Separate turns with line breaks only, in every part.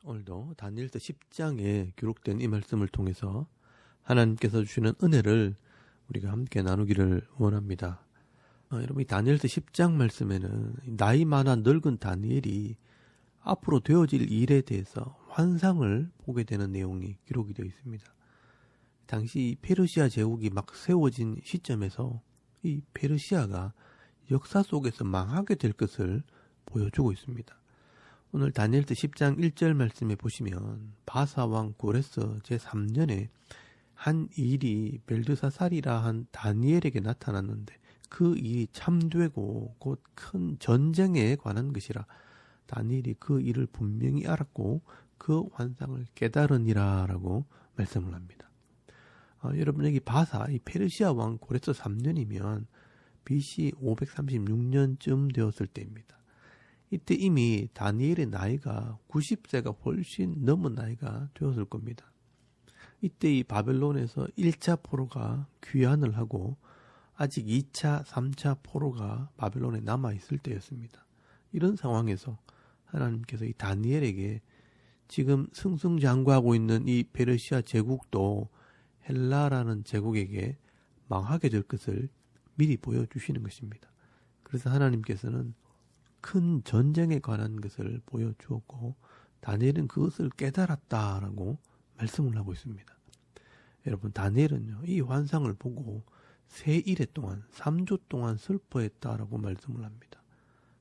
오늘도 다니엘서 10장에 기록된 이 말씀을 통해서 하나님께서 주시는 은혜를 우리가 함께 나누기를 원합니다. 여러분, 이 다니엘서 10장 말씀에는 나이 많아 늙은 다니엘이 앞으로 되어질 일에 대해서 환상을 보게 되는 내용이 기록이 되어 있습니다. 당시 페르시아 제국이 막 세워진 시점에서 이 페르시아가 역사 속에서 망하게 될 것을 보여주고 있습니다. 오늘 다니엘서 10장 1절 말씀에 보시면 바사왕 고레스 제3년에 한 일이 벨드사살이라 한 다니엘에게 나타났는데 그 일이 참되고 곧 큰 전쟁에 관한 것이라 다니엘이 그 일을 분명히 알았고 그 환상을 깨달으니라 라고 말씀을 합니다. 여러분, 여기 바사, 이 페르시아 왕 고레스 3년이면 BC 536년쯤 되었을 때입니다. 이때 이미 다니엘의 나이가 90세가 훨씬 넘은 나이가 되었을 겁니다. 이때 이 바벨론에서 1차 포로가 귀환을 하고 아직 2차, 3차 포로가 바벨론에 남아있을 때였습니다. 이런 상황에서 하나님께서 이 다니엘에게 지금 승승장구하고 있는 이 페르시아 제국도 헬라라는 제국에게 망하게 될 것을 미리 보여주시는 것입니다. 그래서 하나님께서는 큰 전쟁에 관한 것을 보여주었고 다니엘은 그것을 깨달았다라고 말씀을 하고 있습니다. 여러분, 다니엘은요, 이 환상을 보고 세 일해 동안 3주 동안 슬퍼했다라고 말씀을 합니다.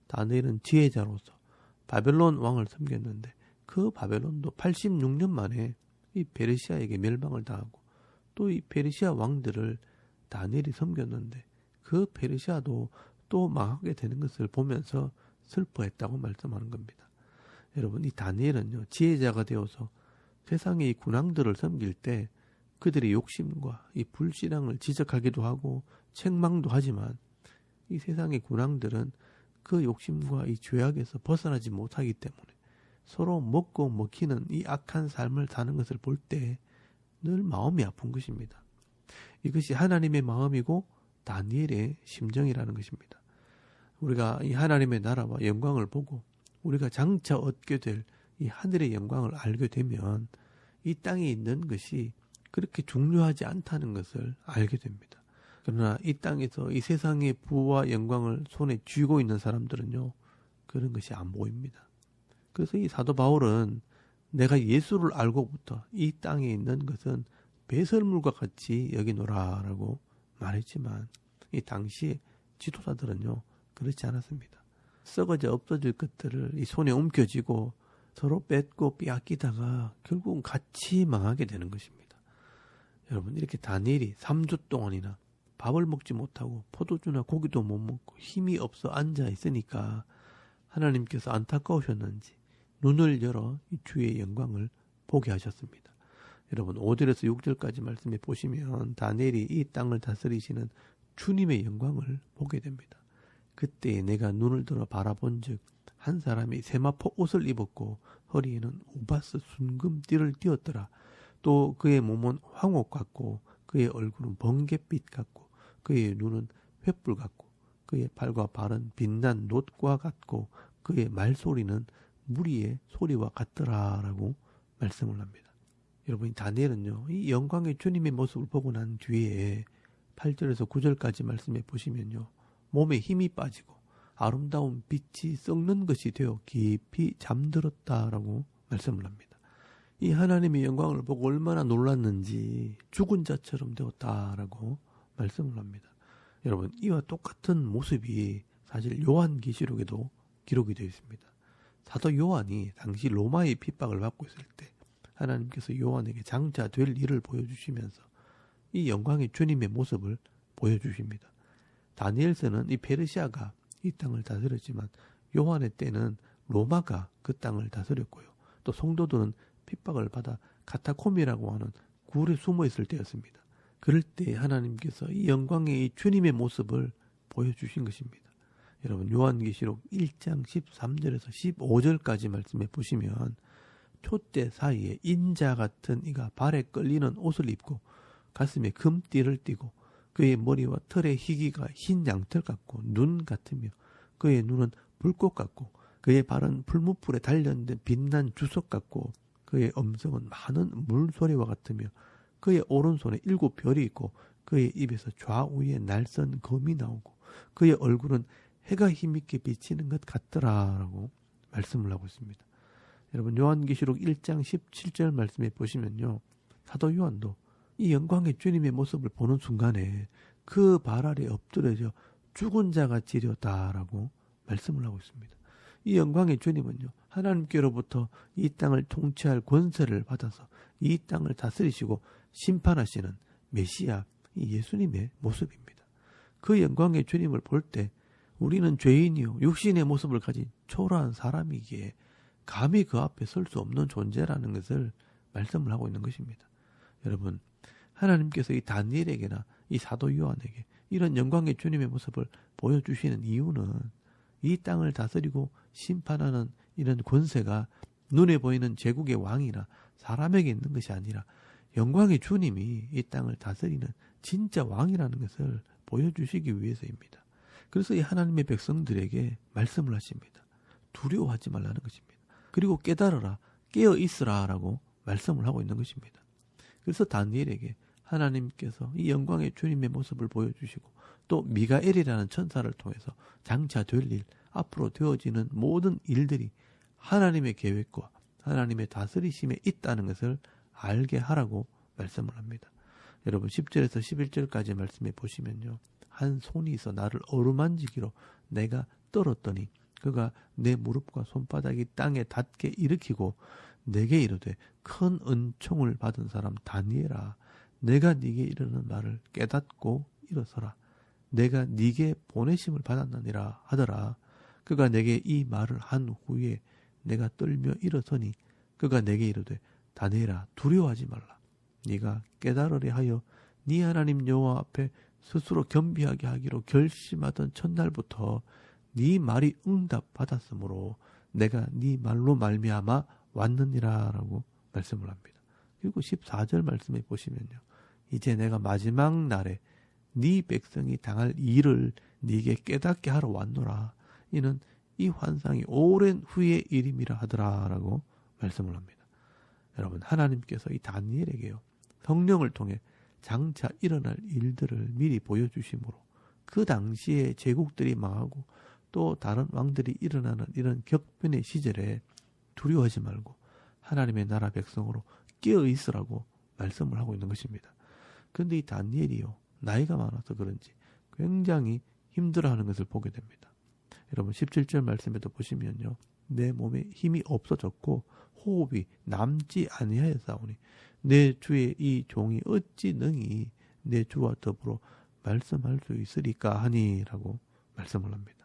다니엘은 지혜자로서 바벨론 왕을 섬겼는데 그 바벨론도 86년 만에 이 페르시아에게 멸망을 당하고 또 이 페르시아 왕들을 다니엘이 섬겼는데 그 페르시아도 또 망하게 되는 것을 보면서 슬퍼했다고 말씀하는 겁니다. 여러분, 이 다니엘은요, 지혜자가 되어서 세상의 이 군왕들을 섬길 때 그들의 욕심과 이 불신앙을 지적하기도 하고 책망도 하지만 이 세상의 군왕들은 그 욕심과 이 죄악에서 벗어나지 못하기 때문에 서로 먹고 먹히는 이 악한 삶을 사는 것을 볼 때 늘 마음이 아픈 것입니다. 이것이 하나님의 마음이고 다니엘의 심정이라는 것입니다. 우리가 이 하나님의 나라와 영광을 보고 우리가 장차 얻게 될 이 하늘의 영광을 알게 되면 이 땅에 있는 것이 그렇게 중요하지 않다는 것을 알게 됩니다. 그러나 이 땅에서 이 세상의 부와 영광을 손에 쥐고 있는 사람들은요, 그런 것이 안 보입니다. 그래서 이 사도 바울은 내가 예수를 알고부터 이 땅에 있는 것은 배설물과 같이 여기노라라고 말했지만 이 당시에 지도자들은요, 그렇지 않았습니다. 썩어져 없어질 것들을 이 손에 옮겨지고 서로 뺏고 빼앗기다가 결국은 같이 망하게 되는 것입니다. 여러분, 이렇게 다니엘이 3주 동안이나 밥을 먹지 못하고 포도주나 고기도 못 먹고 힘이 없어 앉아 있으니까 하나님께서 안타까우셨는지 눈을 열어 이 주의 영광을 보게 하셨습니다. 여러분, 5절에서 6절까지 말씀해 보시면 다니엘이 이 땅을 다스리시는 주님의 영광을 보게 됩니다. 그때 내가 눈을 들어 바라본 즉 한 사람이 세마포 옷을 입었고 허리에는 우바스 순금띠를 띠었더라. 또 그의 몸은 황옥 같고 그의 얼굴은 번갯빛 같고 그의 눈은 횃불 같고 그의 팔과 발은 빛난 놋과 같고 그의 말소리는 무리의 소리와 같더라라고 말씀을 합니다. 여러분, 다니엘은요, 이 영광의 주님의 모습을 보고 난 뒤에 8절에서 9절까지 말씀해 보시면요, 몸에 힘이 빠지고 아름다운 빛이 썩는 것이 되어 깊이 잠들었다라고 말씀을 합니다. 이 하나님의 영광을 보고 얼마나 놀랐는지 죽은 자처럼 되었다라고 말씀을 합니다. 여러분, 이와 똑같은 모습이 사실 요한계시록에도 기록이 되어 있습니다. 사도 요한이 당시 로마의 핍박을 받고 있을 때 하나님께서 요한에게 장차 될 일을 보여주시면서 이 영광의 주님의 모습을 보여주십니다. 다니엘서는 이 페르시아가 이 땅을 다스렸지만 요한의 때는 로마가 그 땅을 다스렸고요. 또 성도들은 핍박을 받아 카타콤이라고 하는 굴에 숨어 있을 때였습니다. 그럴 때 하나님께서 이 영광의 이 주님의 모습을 보여주신 것입니다. 여러분, 요한계시록 1장 13절에서 15절까지 말씀해 보시면 촛대 사이에 인자 같은 이가 발에 끌리는 옷을 입고 가슴에 금띠를 띠고 그의 머리와 털의 희기가 흰 양털 같고 눈 같으며 그의 눈은 불꽃 같고 그의 발은 풀무불에 단련된 빛난 주석 같고 그의 음성은 많은 물소리와 같으며 그의 오른손에 7별이 있고 그의 입에서 좌우에 날선 검이 나오고 그의 얼굴은 해가 힘있게 비치는 것 같더라라고 말씀을 하고 있습니다. 여러분 요한계시록 1장 17절 말씀에 보시면요. 사도 요한도 이 영광의 주님의 모습을 보는 순간에 그 발 아래 엎드려져 죽은 자가 지렸다라고 말씀을 하고 있습니다. 이 영광의 주님은요. 하나님께로부터 이 땅을 통치할 권세를 받아서 이 땅을 다스리시고 심판하시는 메시아 이 예수님의 모습입니다. 그 영광의 주님을 볼 때 우리는 죄인이요 육신의 모습을 가진 초라한 사람이기에 감히 그 앞에 설 수 없는 존재라는 것을 말씀을 하고 있는 것입니다. 여러분 하나님께서 이 다니엘에게나 이 사도 요한에게 이런 영광의 주님의 모습을 보여주시는 이유는 이 땅을 다스리고 심판하는 이런 권세가 눈에 보이는 제국의 왕이나 사람에게 있는 것이 아니라 영광의 주님이 이 땅을 다스리는 진짜 왕이라는 것을 보여주시기 위해서입니다. 그래서 이 하나님의 백성들에게 말씀을 하십니다. 두려워하지 말라는 것입니다. 그리고 깨달아라, 깨어 있으라 라고 말씀을 하고 있는 것입니다. 그래서 다니엘에게 하나님께서 이 영광의 주님의 모습을 보여주시고 또 미가엘이라는 천사를 통해서 장차 될 일, 앞으로 되어지는 모든 일들이 하나님의 계획과 하나님의 다스리심에 있다는 것을 알게 하라고 말씀을 합니다. 여러분 10절에서 11절까지 말씀해 보시면요. 한 손이 있어 나를 어루만지기로 내가 떨었더니 그가 내 무릎과 손바닥이 땅에 닿게 일으키고 내게 이르되 큰 은총을 받은 사람 다니엘아 내가 네게 이르는 말을 깨닫고 일어서라. 내가 네게 보내심을 받았느니라 하더라. 그가 내게 이 말을 한 후에 내가 떨며 일어서니 그가 내게 이르되 다니엘아 두려워하지 말라. 네가 깨달으려 하여 네 하나님 여호와 앞에 스스로 겸비하게 하기로 결심하던 첫날부터 네 말이 응답받았으므로 내가 네 말로 말미암아 왔느니라 라고 말씀을 합니다. 그리고 14절 말씀에 보시면요. 이제 내가 마지막 날에 네 백성이 당할 일을 네게 깨닫게 하러 왔노라. 이는 이 환상이 오랜 후의 일임이라 하더라 라고 말씀을 합니다. 여러분 하나님께서 이 다니엘에게요. 성령을 통해 장차 일어날 일들을 미리 보여주심으로 그 당시에 제국들이 망하고 또 다른 왕들이 일어나는 이런 격변의 시절에 두려워하지 말고 하나님의 나라 백성으로 깨어 있으라고 말씀을 하고 있는 것입니다. 그런데 이 다니엘이요. 나이가 많아서 그런지 굉장히 힘들어하는 것을 보게 됩니다. 여러분 17절 말씀에도 보시면요. 내 몸에 힘이 없어졌고 호흡이 남지 아니하였사오니 내 주의 이 종이 어찌 능히 내 주와 더불어 말씀할 수 있으리까 하니라고 말씀을 합니다.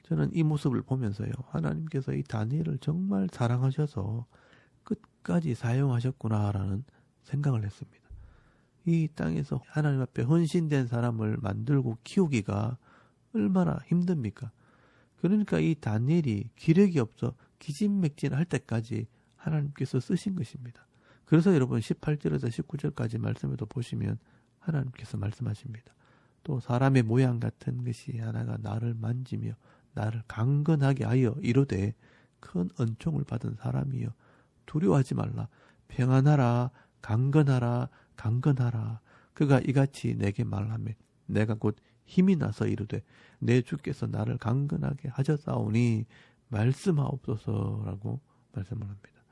저는 이 모습을 보면서요. 하나님께서 이 다니엘을 정말 사랑하셔서 끝까지 사용하셨구나라는 생각을 했습니다. 이 땅에서 하나님 앞에 헌신된 사람을 만들고 키우기가 얼마나 힘듭니까? 그러니까 이 다니엘이 기력이 없어 기진맥진할 때까지 하나님께서 쓰신 것입니다. 그래서 여러분 18절에서 19절까지 말씀에도 보시면 하나님께서 말씀하십니다. 또 사람의 모양 같은 것이 하나가 나를 만지며 나를 강건하게 하여 이르되 큰 은총을 받은 사람이여 두려워하지 말라. 평안하라. 강건하라. 강건하라. 그가 이같이 내게 말하며 내가 곧 힘이 나서 이르되 내 주께서 나를 강건하게 하셨사오니 말씀하옵소서라고 말씀을 합니다.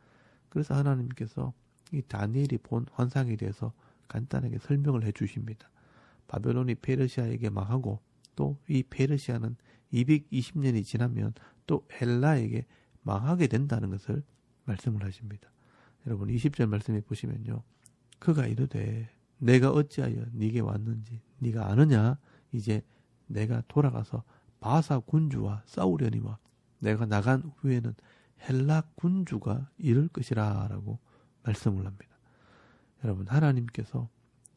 그래서 하나님께서 이 다니엘이 본 환상에 대해서 간단하게 설명을 해 주십니다. 바벨론이 페르시아에게 망하고 또 이 페르시아는 220년이 지나면 또 헬라에게 망하게 된다는 것을 말씀을 하십니다. 여러분 20절 말씀해 보시면요. 그가 이르되 내가 어찌하여 네게 왔는지 네가 아느냐? 이제 내가 돌아가서 바사 군주와 싸우려니와 내가 나간 후에는 헬라 군주가 이를 것이라 라고 말씀을 합니다. 여러분 하나님께서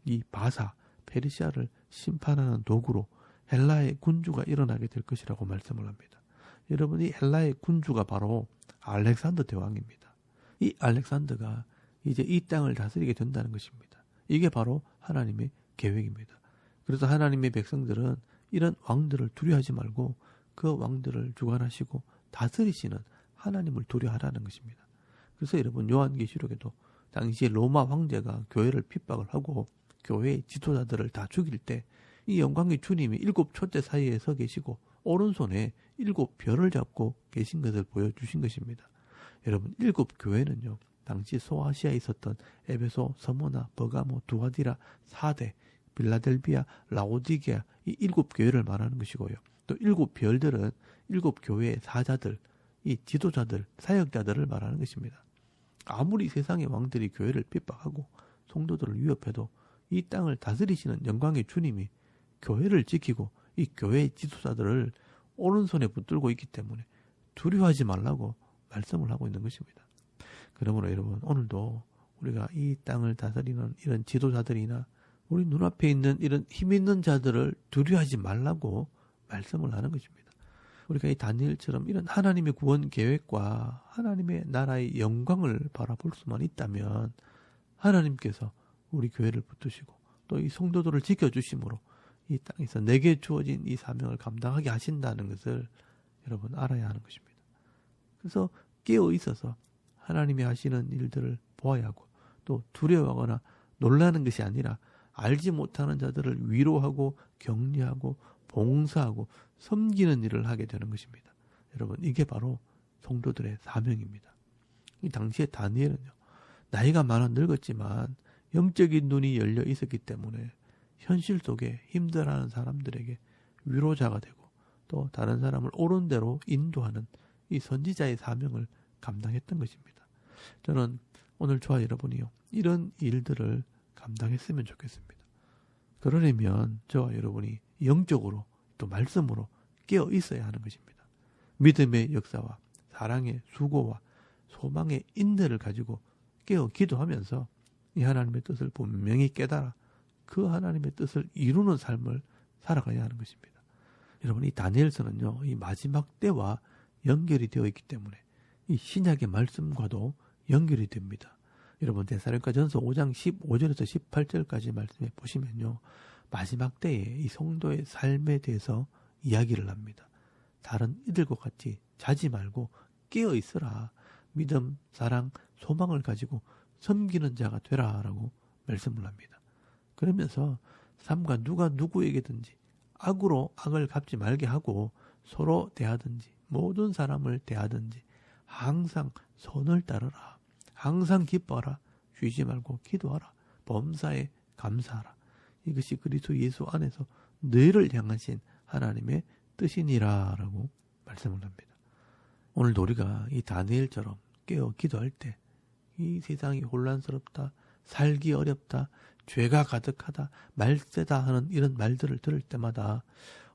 이 바사 페르시아를 심판하는 도구로 헬라의 군주가 일어나게 될 것이라고 말씀을 합니다. 여러분 이 헬라의 군주가 바로 알렉산더 대왕입니다. 이 알렉산더가 이제 이 땅을 다스리게 된다는 것입니다. 이게 바로 하나님의 계획입니다. 그래서 하나님의 백성들은 이런 왕들을 두려워하지 말고 그 왕들을 주관하시고 다스리시는 하나님을 두려워하라는 것입니다. 그래서 여러분 요한계시록에도 당시에 로마 황제가 교회를 핍박을 하고 교회의 지도자들을 다 죽일 때 이 영광의 주님이 7촛대 사이에 서 계시고 오른손에 7별을 잡고 계신 것을 보여주신 것입니다. 여러분 7교회는요. 당시 소아시아에 있었던 에베소, 서모나, 버가모, 두아디라, 사데, 빌라델비아, 라오디게아 이 7교회를 말하는 것이고요. 또 7별들은 7교회의 사자들, 이 지도자들, 사역자들을 말하는 것입니다. 아무리 세상의 왕들이 교회를 핍박하고 성도들을 위협해도 이 땅을 다스리시는 영광의 주님이 교회를 지키고 이 교회의 지도자들을 오른손에 붙들고 있기 때문에 두려워하지 말라고 말씀을 하고 있는 것입니다. 그러므로 여러분 오늘도 우리가 이 땅을 다스리는 이런 지도자들이나 우리 눈앞에 있는 이런 힘 있는 자들을 두려워하지 말라고 말씀을 하는 것입니다. 우리가 이 다니엘처럼 이런 하나님의 구원 계획과 하나님의 나라의 영광을 바라볼 수만 있다면 하나님께서 우리 교회를 붙드시고 또 이 성도들을 지켜주심으로 이 땅에서 내게 주어진 이 사명을 감당하게 하신다는 것을 여러분 알아야 하는 것입니다. 그래서 깨어 있어서 하나님이 하시는 일들을 보아야 하고 또 두려워하거나 놀라는 것이 아니라 알지 못하는 자들을 위로하고 격려하고 봉사하고 섬기는 일을 하게 되는 것입니다. 여러분 이게 바로 성도들의 사명입니다. 이 당시에 다니엘은요. 나이가 많아 늙었지만 영적인 눈이 열려 있었기 때문에 현실 속에 힘들어하는 사람들에게 위로자가 되고 또 다른 사람을 옳은 대로 인도하는 이 선지자의 사명을 감당했던 것입니다. 저는 오늘 저와 여러분이요. 이런 일들을 감당했으면 좋겠습니다. 그러려면 저와 여러분이 영적으로 또 말씀으로 깨어 있어야 하는 것입니다. 믿음의 역사와 사랑의 수고와 소망의 인내를 가지고 깨어 기도하면서 이 하나님의 뜻을 분명히 깨달아 그 하나님의 뜻을 이루는 삶을 살아가야 하는 것입니다. 여러분 이 다니엘서는요. 이 마지막 때와 연결이 되어 있기 때문에 이 신약의 말씀과도 연결이 됩니다. 여러분 데살로니가전서 5장 15절에서 18절까지 말씀해 보시면요. 마지막 때에 이 성도의 삶에 대해서 이야기를 합니다. 다른 이들과 같이 자지 말고 깨어 있으라. 믿음, 사랑, 소망을 가지고 섬기는 자가 되라라고 말씀을 합니다. 그러면서 삶과 누가 누구에게든지 악으로 악을 갚지 말게 하고 서로 대하든지 모든 사람을 대하든지 항상 선을 따르라. 항상 기뻐하라. 쉬지 말고 기도하라. 범사에 감사하라. 이것이 그리스도 예수 안에서 너희를 향하신 하나님의 뜻이니라라고 말씀을 합니다. 오늘도 우리가 이 다니엘처럼 깨어 기도할 때 이 세상이 혼란스럽다, 살기 어렵다, 죄가 가득하다, 말세다 하는 이런 말들을 들을 때마다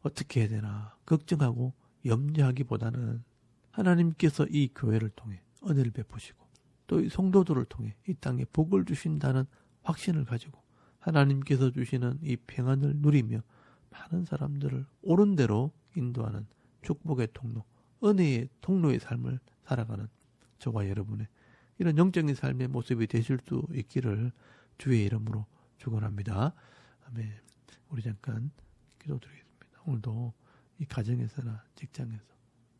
어떻게 해야 되나 걱정하고 염려하기보다는 하나님께서 이 교회를 통해 은혜를 베푸시고 또 이 성도들을 통해 이 땅에 복을 주신다는 확신을 가지고 하나님께서 주시는 이 평안을 누리며 많은 사람들을 옳은 대로 인도하는 축복의 통로, 은혜의 통로의 삶을 살아가는 저와 여러분의 이런 영적인 삶의 모습이 되실 수 있기를 주의 이름으로 축원합니다. 아멘. 우리 잠깐 기도드리겠습니다. 오늘도 이 가정에서나 직장에서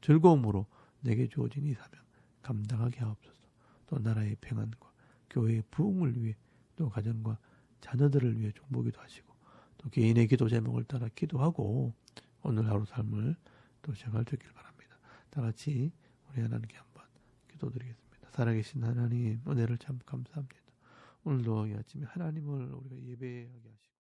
즐거움으로 내게 주어진 이 사명 감당하게 하옵소서. 또 나라의 평안과 교회의 부흥을 위해 또 가정과 자녀들을 위해 축복기도 하시고 또 개인의 기도 제목을 따라 기도하고 오늘 하루 삶을 또 시작할 수 있길 바랍니다. 다 같이 우리 하나님께 한번 기도드리겠습니다. 살아계신 하나님 은혜를 참 감사합니다. 오늘도 이 아침에 하나님을 우리가 예배하게 하시고